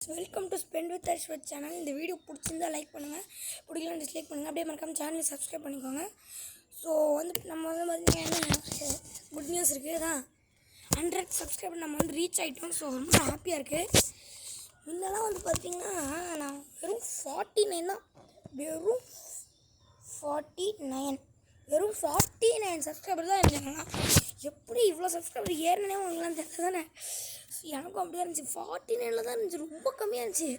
Welcome to spend with ஐஸ்வர்ட் channel. இந்த video பிடிச்சிருந்தா லைக் பண்ணுங்கள், பிடிக்கலாம் டிஸ்லைக் பண்ணுங்கள். அப்படியே மறக்காம சேனலை சப்ஸ்கிரைப் பண்ணிக்கோங்க. ஸோ நம்ம பார்த்தீங்கன்னா குட் நியூஸ் இருக்குது தான், 100 சப்ஸ்கிரைபர் நம்ம ரீச் ஆகிட்டோம். ஸோ ரொம்ப ஹாப்பியாக இருக்குது. முன்னெல்லாம் பார்த்திங்கன்னா நான் வெறும் 49 தான், வெறும் 49 சப்ஸ்கிரைபர் தான் இருந்தாங்கன்னா எப்படி இவ்வளோ சப்ஸ்கிரைபர் ஏறினே உங்களுக்குலாம் தெரியல தானே. எனக்கும் அப்படியே இருந்துச்சு, 49 தான் இருந்துச்சு, ரொம்ப கம்மியாக இருந்துச்சு.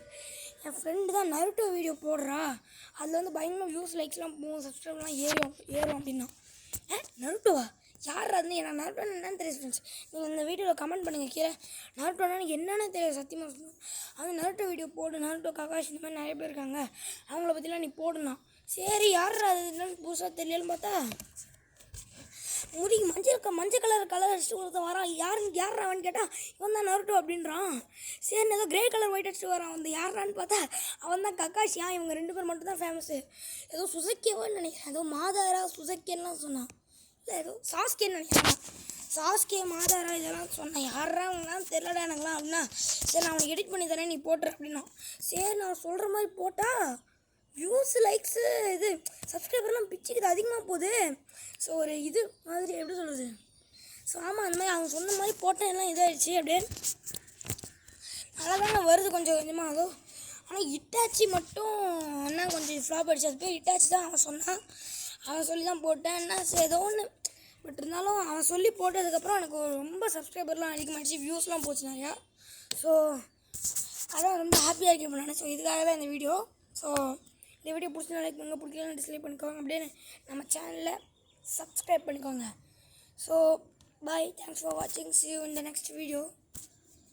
என் ஃப்ரெண்டு தான் நருட்டோ வீடியோ போடுறா, அதில் பயங்கரமாக வியூஸ் லைக்ஸ்லாம் போகும், சப்ஸ்கிரைப்லாம் ஏறும் அப்படின்னா. நருட்டோவா யார் அதுன்னு எனக்கு நருட்டோன்னு என்னன்னு தெரியும் ஃப்ரெண்ட்ஸ். நீங்கள் இந்த வீடியோவில் கமெண்ட் பண்ணுங்கள் கீழே. நருட்டோன்னா எனக்கு என்னென்னு தெரியும் சத்தியமாக சொல்லணும். அது நருட்டோ வீடியோ போடு, நருட்டோ ககாஷ் இந்த மாதிரி நிறைய பேர் இருக்காங்க, அவங்கள பற்றிலாம் நீ போடணும். சரி யார் அது என்னன்னு புதுசாக தெரியலன்னு பார்த்தா முடிக்கு மஞ்சள் கலர் அடிச்சுட்டு ஒருத்தன் வரான். யாரான்னு கேட்டால் இவன் தான் நருட்டோ அப்படின்றான். சரி ஏதோ கிரே கலர் ஒயிட் அடிச்சுட்டு வரான். வந்து யாரான்னு பார்த்தா அவன் தான் கக்காஷியா. இவங்க 2 பேர் மட்டும் தான் ஃபேமஸ்ஸு. ஏதோ சுசக்கியோன்னு நினைக்கிறேன், ஏதோ மாதாரா சுசக்கியன்லாம் சொன்னான், இல்லை ஏதோ சாஸ்கேன்னு நினைக்கிறேன். சாஸ்கே மாதாரா இதெல்லாம் சொன்னேன். யாரா அவங்களாம் தெரியலடா எனக்குலாம் அப்படின்னா. சரி நான் அவனுக்கு எடிட் பண்ணி தரேன், நீ போட்டுரு அப்படின்னா. சரி நான் சொல்கிற மாதிரி போட்டால் வியூஸ் லைக்ஸு இது சப்ஸ்கிரைபர்லாம் பிச்சுக்குது, அதிகமாக போகுது. ஸோ ஒரு இது மாதிரி எப்படி சொல்கிறது. ஸோ ஆமாம், அந்த மாதிரி அவங்க சொன்ன மாதிரி போட்டேன், எல்லாம் இதாகிடுச்சு. அப்படியே நல்லா தானே வருது கொஞ்சம் கொஞ்சமாக. அதோ ஆனால் இட்டாச்சி மட்டும் என்ன கொஞ்சம் ஃப்ளாப் அடிச்சு. அது பேர் இட்டாச்சி தான் அவன் சொன்னான், அவன் சொல்லி தான் போட்டேன். என்ன ஏதோ ஒன்று பட் இருந்தாலும் அவன் சொல்லி போட்டதுக்கப்புறம் எனக்கு ரொம்ப சப்ஸ்கிரைபர்லாம் அதிகமாகிடுச்சு, வியூஸ்லாம் போச்சு நிறையா. ஸோ அதான் ரொம்ப ஹாப்பியாக இருக்கேன் நான். ஸோ இதுக்காக தான் இந்த வீடியோ. ஸோ இந்த வீடியோ பிடிச்சினா லைக் பண்ணுங்கள், பிடிக்கலாம் டிஸ்லைக் பண்ணிக்கோங்க. அப்படியே நம்ம சேனலில் சப்ஸ்கிரைப் பண்ணிக்கோங்க. ஸோ பாய், தேங்க்ஸ் ஃபார் வாட்சிங், see you in the next video.